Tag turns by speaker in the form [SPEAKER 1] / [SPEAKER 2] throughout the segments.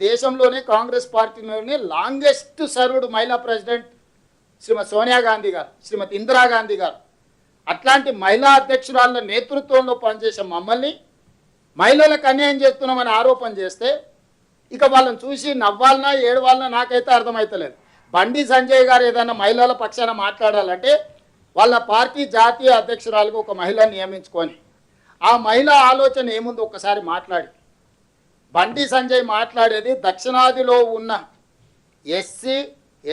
[SPEAKER 1] దేశంలోనే కాంగ్రెస్ పార్టీలోనే longest served మహిళా ప్రెసిడెంట్ శ్రీమతి సోనియా గాంధీ గారు, శ్రీమతి ఇందిరాగాంధీ గారు. అట్లాంటి మహిళా అధ్యక్షురాళ్ళ నేతృత్వంలో పనిచేసే మమ్మల్ని మహిళలకు అన్యాయం చేస్తున్నామని ఆరోపణ చేస్తే ఇక వాళ్ళని చూసి నవ్వాలన్నా ఏడవాలన్నా నాకైతే అర్థమవుతలేదు. బండి సంజయ్ గారు ఏదైనా మహిళల పక్షాన మాట్లాడాలంటే వాళ్ళ పార్టీ జాతీయ అధ్యక్షురాలకు ఒక మహిళను నియమించుకొని ఆ మహిళ ఆలోచన ఏముందో ఒకసారి మాట్లాడి. బండి సంజయ్ మాట్లాడేది దక్షిణాదిలో ఉన్న ఎస్సీ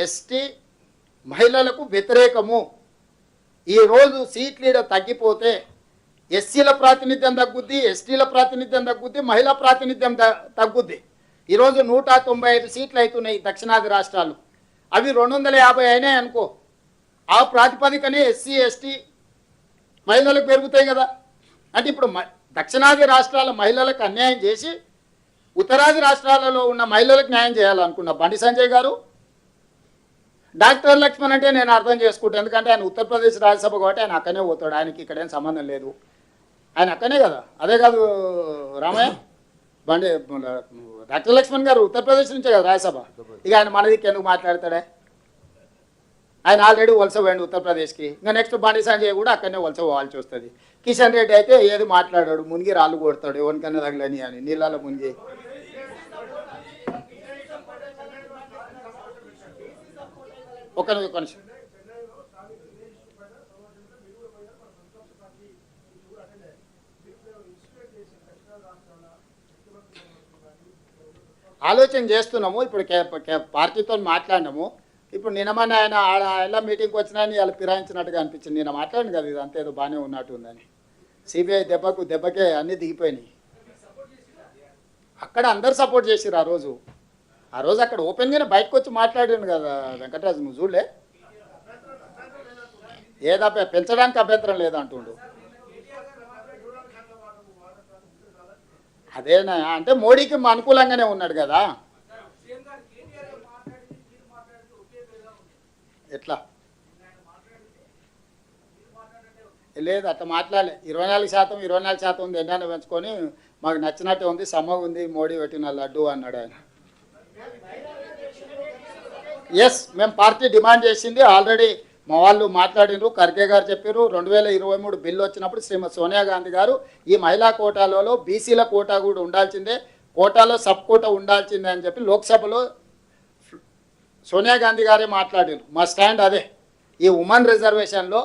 [SPEAKER 1] ఎస్టీ మహిళలకు వ్యతిరేకము. ఈరోజు సీట్ లీడర్ తగ్గిపోతే ఎస్సీల ప్రాతినిధ్యం తగ్గుద్ది, ఎస్టీల ప్రాతినిధ్యం తగ్గుద్ది, మహిళా ప్రాతినిధ్యం తగ్గుద్ది. ఈరోజు 195 సీట్లు అవుతున్నాయి దక్షిణాది రాష్ట్రాలు. అవి 250 అయినాయి అనుకో, ఆ ప్రాతిపదికనే ఎస్సీ ఎస్టీ మహిళలకు పెరుగుతాయి కదా. అంటే ఇప్పుడు దక్షిణాది రాష్ట్రాల మహిళలకు అన్యాయం చేసి ఉత్తరాది రాష్ట్రాలలో ఉన్న మహిళలకు న్యాయం చేయాలనుకున్న బండి సంజయ్ గారు. డాక్టర్ లక్ష్మణ్ అంటే నేను అర్థం చేసుకుంటాను, ఎందుకంటే ఆయన ఉత్తరప్రదేశ్ రాజ్యసభ కాబట్టి ఆయన అక్కనే పోతాడు, ఆయనకి ఇక్కడేం సంబంధం లేదు, ఆయన అక్కనే కదా. అదే కాదు రామయ్య, బండి డాక్టర్ లక్ష్మణ్ గారు ఉత్తరప్రదేశ్ నుంచే కదా రాజ్యసభ. ఇక ఆయన మనదికి ఎందుకు మాట్లాడతాడే, ఆయన ఆల్రెడీ వలస పోయింది ఉత్తరప్రదేశ్కి. ఇంకా నెక్స్ట్ బండి సంజయ్ కూడా అక్కడనే వలస పోవాల్సి వస్తుంది. కిషన్ రెడ్డి అయితే ఏది మాట్లాడాడు, మునిగి రాళ్ళు కొడతాడు, ఎవరికైనా తగలని అని నీళ్ళలో మునిగి. ఒక నిమిషం, ఆలోచన చేస్తున్నాము. ఇప్పుడు పార్టీతో మాట్లాడినాము. ఇప్పుడు నిన్నమన్న ఆయన ఎలా మీటింగ్కి వచ్చినా ఇలా ఫిరాయించినట్టుగా అనిపించింది. నేను మాట్లాడిన కదా ఇది అంతేదో బాగానే ఉన్నట్టు ఉందని. సిబిఐ దెబ్బకే అన్నీ దిగిపోయినాయి. అక్కడ అందరు సపోర్ట్ చేసిరు ఆ రోజు అక్కడ ఓపెన్గానే బయటకు వచ్చి మాట్లాడాను కదా వెంకటరాజు, నువ్వు చూడలే? ఏదా పెంచడానికి అభ్యంతరం లేదంటుండు. అదేనా అంటే మోడీకి అనుకూలంగానే ఉన్నాడు కదా. ఎట్లా లేదు అట్లా మాట్లాడలే. 24% ఉంది, ఎండాన్ని పెంచుకొని మాకు నచ్చినట్టే ఉంది, సమ్మగా ఉంది, మోడీ పెట్టిన లడ్డు అన్నాడు ఆయన. ఎస్, మేము పార్టీ డిమాండ్ చేసింది ఆల్రెడీ మా వాళ్ళు మాట్లాడినారు. ఖర్గే గారు చెప్పారు 2023 బిల్లు వచ్చినప్పుడు శ్రీమతి సోనియా గాంధీ గారు ఈ మహిళా కోటాలలో బీసీల కోటా కూడా ఉండాల్సిందే, కోటాలో సబ్ కోటా ఉండాల్సిందే అని చెప్పి లోక్సభలో సోనియా గాంధీ గారే మాట్లాడారు. మా స్టాండ్ అదే, ఈ ఉమెన్ రిజర్వేషన్లో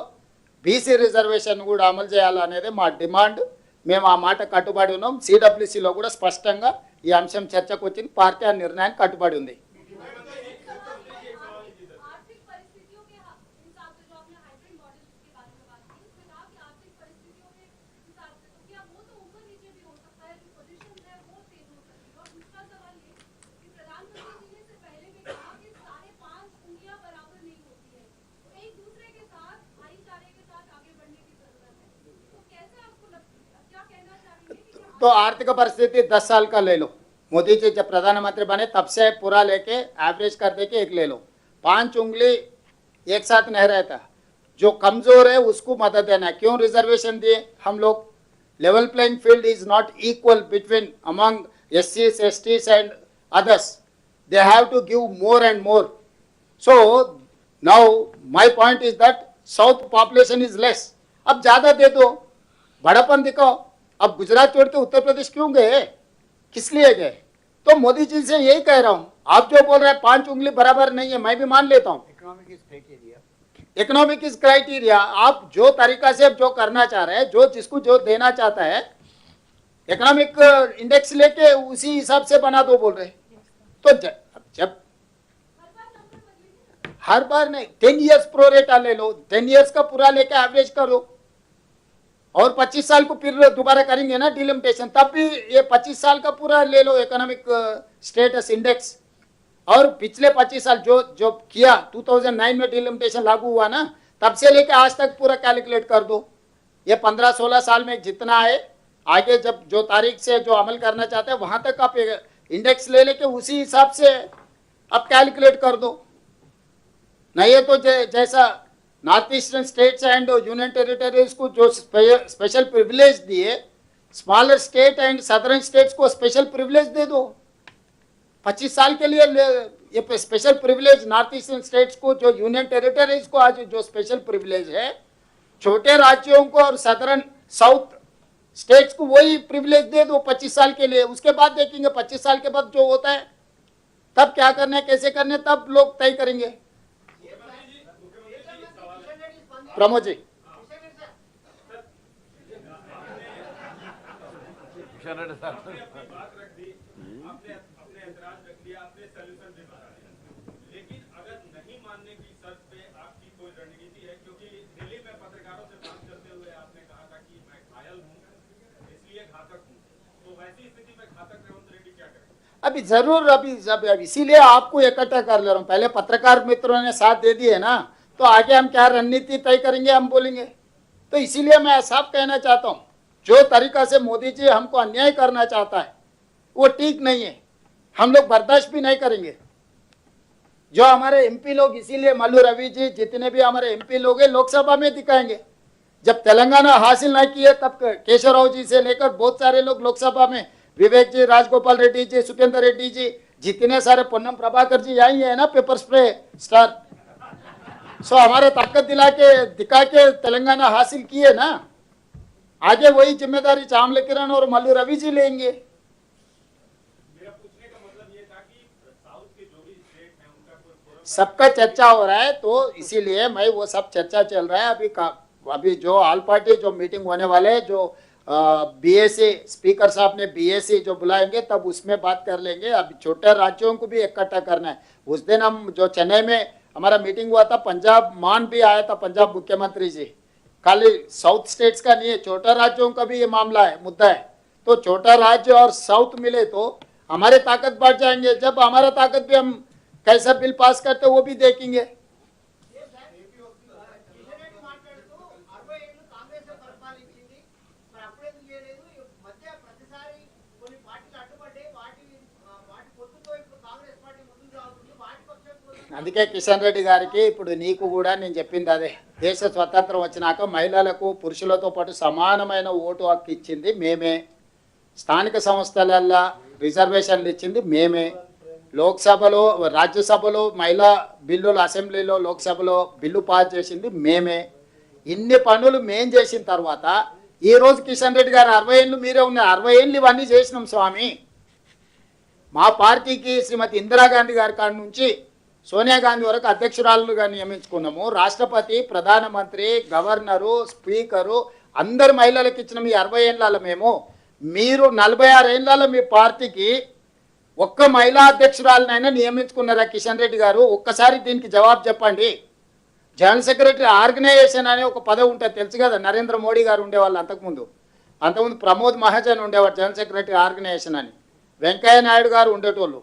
[SPEAKER 1] బీసీ రిజర్వేషన్ కూడా అమలు చేయాలనేది మా డిమాండ్. మేము ఆ మాట కట్టుబడి ఉన్నాం. సిడబ్ల్యూసీలో కూడా స్పష్టంగా ఈ అంశం చర్చకు వచ్చింది. పార్టీ ఆ నిర్ణయానికి కట్టుబడి ఉంది. तो आर्थिक परिस्थिति 10 साल का ले लो, मोदी जी जब प्रधानमंत्री बने तब से पूरा लेके एवरेज कर दे के एक ले लो. 5 उंगली एक साथ नहीं रहता. जो कमजोर है उसको मदद देना है. क्यों रिजर्वेशन दिए हम लोग? Level playing field is not equal between among SCs, STs and others. They have to give more and more. So now my point is that south population is less. अब ज़्यादा दे दो, बड़ापन दिखाओ. अब गुजरात छोड़ के उत्तर प्रदेश क्यों गए, किस लिए गए? तो मोदी जी से यही कह रहा हूँ, आप जो बोल रहे हैं 5 उंगली बराबर नहीं है, मैं भी मान लेता हूँ. Economic is criteria. आप जो तरीका से जो करना चाह रहे हैं, जो जिसको जो देना चाहता है, इकोनॉमिक इंडेक्स लेके उसी हिसाब से बना दो बोल रहे. तो जब हर बार नहीं, 10 years प्रो रेटा ले लो, 10 years का पूरा लेके एवरेज करो और 25 साल को फिर दोबारा करेंगे ना डिलिमिटेशन, तब भी ये 25 साल का पूरा ले लो इकोनॉमिक स्टेटस इंडेक्स. और पिछले 25 साल जो किया 2009 में डिलिमिटेशन लागू हुआ ना, तब से लेके आज तक पूरा कैलकुलेट कर दो. ये 15-16 साल में जितना है, आगे जब जो तारीख से जो अमल करना चाहते हैं वहां तक आप इंडेक्स ले लेके उसी हिसाब से आप कैलकुलेट कर दो. नहीं है तो जैसा north eastern states and union territories को जो स्पेशल प्रिविलेज दिए, smaller state and southern states को स्पेशल प्रिविलेज दे दो. 25 साल के लिए ये special privilege north eastern states को, जो यूनियन टेरिटरीज को आज जो स्पेशल प्रिविलेज है, छोटे राज्यों को और सदर्न साउथ स्टेट्स को वही प्रिविलेज दे दो 25 साल के लिए। उसके बाद देखेंगे 25 साल के बाद जो होता है, तब क्या करना है, कैसे करना है, तब लोग तय करेंगे। प्रमोद जी, अभी जरूर अभी जब इसीलिए आपको इकट्ठा कर ले रहा हूँ। पहले पत्रकार मित्रों ने साथ दे दिए ना, तो आगे हम क्या रणनीति तय करेंगे हम बोलेंगे। तो इसीलिए मैं साफ कहना चाहता हूँ, जो तरीका से मोदी जी हमको अन्याय करना चाहता है वो ठीक नहीं है, हम लोग बर्दाश्त भी नहीं करेंगे। जो हमारे एमपी लोग, इसीलिए मल्लू रवि जी, जितने भी हमारे एमपी लोग हैं, लोकसभा में दिखाएंगे। जब तेलंगाना हासिल नहीं किए तब केशवराव जी से लेकर बहुत सारे लोग लोकसभा में, विवेक जी, राजगोपाल रेड्डी जी, सुखेंद्र रेड्डी जी, जितने सारे, पोन्नम प्रभाकर जी यही है ना पेपर स्प्रे स्टार। सो हमारे ताकत दिखा के तेलंगाना हासिल किए ना, आगे वही जिम्मेदारी चामले किरण और मल्लू रवि जी लेंगे। सबका चर्चा हो रहा है, तो इसीलिए मैं वो सब चर्चा चल रहा है अभी जो ऑल पार्टी जो मीटिंग होने वाले है, जो बीएसी स्पीकर साहब ने बीएसी जो बुलाएंगे तब उसमें बात कर लेंगे। अभी छोटे राज्यों को भी इकट्ठा करना है। उस दिन हम जो चेन्नई में हमारा मीटिंग हुआ था, पंजाब मान भी आया था, पंजाब मुख्यमंत्री जी। खाली साउथ स्टेट्स का नहीं है, छोटा राज्यों का भी ये मामला है, मुद्दा है। तो छोटा राज्य और साउथ मिले तो हमारे ताकत बढ़ जाएंगे। जब हमारा ताकत भी, हम कैसा बिल पास करते वो भी देखेंगे। అందుకే కిషన్ రెడ్డి గారికి ఇప్పుడు నీకు కూడా నేను చెప్పింది అదే, దేశ స్వతంత్రం వచ్చినాక మహిళలకు పురుషులతో పాటు సమానమైన ఓటు హక్కు ఇచ్చింది మేమే, స్థానిక సంస్థలల్లో రిజర్వేషన్లు ఇచ్చింది మేమే, లోక్సభలో రాజ్యసభలో మహిళా బిల్లులు, అసెంబ్లీలో లోక్సభలో బిల్లు పాస్ చేసింది మేమే। ఇన్ని పనులు మేం చేసిన తర్వాత ఈరోజు కిషన్ రెడ్డి గారు 60 ఏళ్ళు మీరే ఉన్నారు, 60 ఏళ్ళు ఇవన్నీ చేసినాం స్వామి। మా పార్టీకి శ్రీమతి ఇందిరాగాంధీ గారి కాడ నుంచి సోనియా గాంధీ వరకు అధ్యక్షురాలుగా నియమించుకున్నాము। రాష్ట్రపతి, ప్రధానమంత్రి, గవర్నరు, స్పీకరు అందరు మహిళలకు ఇచ్చిన మీ 60 ఏళ్ళ మేము, మీరు 46 ఏళ్ళ మీ పార్టీకి ఒక్క మహిళా అధ్యక్షురాలనైనా నియమించుకున్నారా కిషన్ రెడ్డి గారు? ఒక్కసారి దీనికి జవాబు చెప్పండి। జనరల్ సెక్రటరీ ఆర్గనైజేషన్ అనే ఒక పదవి ఉంటుంది, తెలుసు కదా, నరేంద్ర మోడీ గారు ఉండేవాళ్ళు అంతకుముందు ప్రమోద్ మహాజన్ ఉండేవారు జనరల్ సెక్రటరీ ఆర్గనైజేషన్ అని, వెంకయ్య నాయుడు గారు ఉండేటోళ్ళు।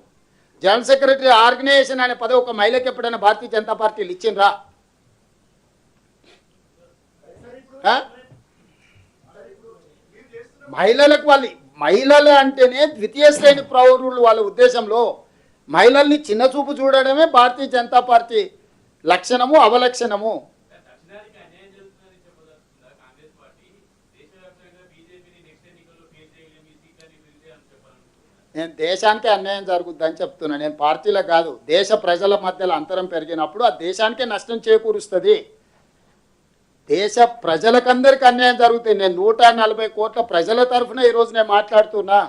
[SPEAKER 1] జనరల్ సెక్రటరీ ఆర్గనైజేషన్ అనే పదవి ఒక మహిళకి ఎప్పుడైనా భారతీయ జనతా పార్టీలు ఇచ్చిండ్రా? మహిళలకు మహిళలు అంటేనే ద్వితీయ శ్రేణి పౌరులు, వాళ్ళ ఉద్దేశంలో మహిళల్ని చిన్న చూపు చూడడమే భారతీయ జనతా పార్టీ లక్షణము, అవలక్షణము। నేను దేశానికే అన్యాయం జరుగుద్దని చెప్తున్నాను, నేను పార్టీలకు కాదు। దేశ ప్రజల మధ్యలో అంతరం పెరిగినప్పుడు ఆ దేశానికే నష్టం చేకూరుస్తుంది, దేశ ప్రజలకందరికీ అన్యాయం జరుగుతుంది। నేను 140 కోట్ల ప్రజల తరఫున ఈరోజు నేను మాట్లాడుతున్నా।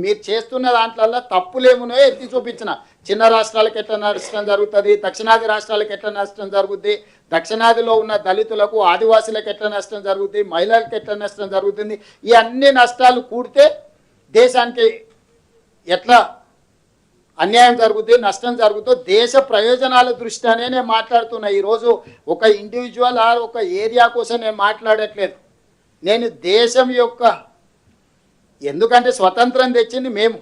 [SPEAKER 1] మీరు చేస్తున్న దాంట్లో తప్పులేమునో ఎత్తి చూపించిన, చిన్న రాష్ట్రాలకు ఎట్లా నష్టం జరుగుతుంది, దక్షిణాది రాష్ట్రాలకు ఎట్లా నష్టం జరుగుద్ది, దక్షిణాదిలో ఉన్న దళితులకు, ఆదివాసులకు ఎట్లా నష్టం జరుగుతుంది, మహిళలకు ఎట్లా నష్టం జరుగుతుంది, ఈ అన్ని నష్టాలు కూడితే దేశానికి ఎట్లా అన్యాయం జరుగుతుంది, నష్టం జరుగుతుంది, దేశ ప్రయోజనాల దృష్ట్యానే నేను మాట్లాడుతున్నా। ఈరోజు ఒక ఇండివిజువల్ ఆర్ ఒక ఏరియా కోసం నేను మాట్లాడట్లేదు, నేను దేశం యొక్క, ఎందుకంటే స్వతంత్రం తెచ్చింది మేము,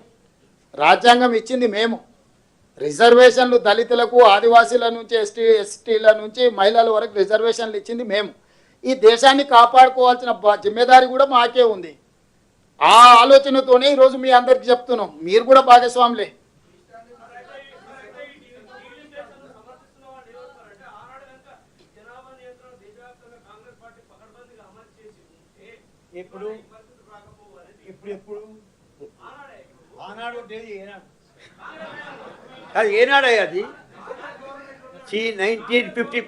[SPEAKER 1] రాజ్యాంగం ఇచ్చింది మేము, రిజర్వేషన్లు దళితులకు, ఆదివాసీల నుంచి, ఎస్టీల నుంచి మహిళల వరకు రిజర్వేషన్లు ఇచ్చింది మేము। ఈ దేశాన్ని కాపాడుకోవాల్సిన జిమ్మేదారి కూడా మాకే ఉంది। ఆ ఆలోచనతోనే ఈరోజు మీ అందరికీ చెప్తున్నాం, మీరు కూడా భాగస్వాములే।
[SPEAKER 2] ఇప్పుడు ఆనాడు అది ఏనాడయ్యా అది 1950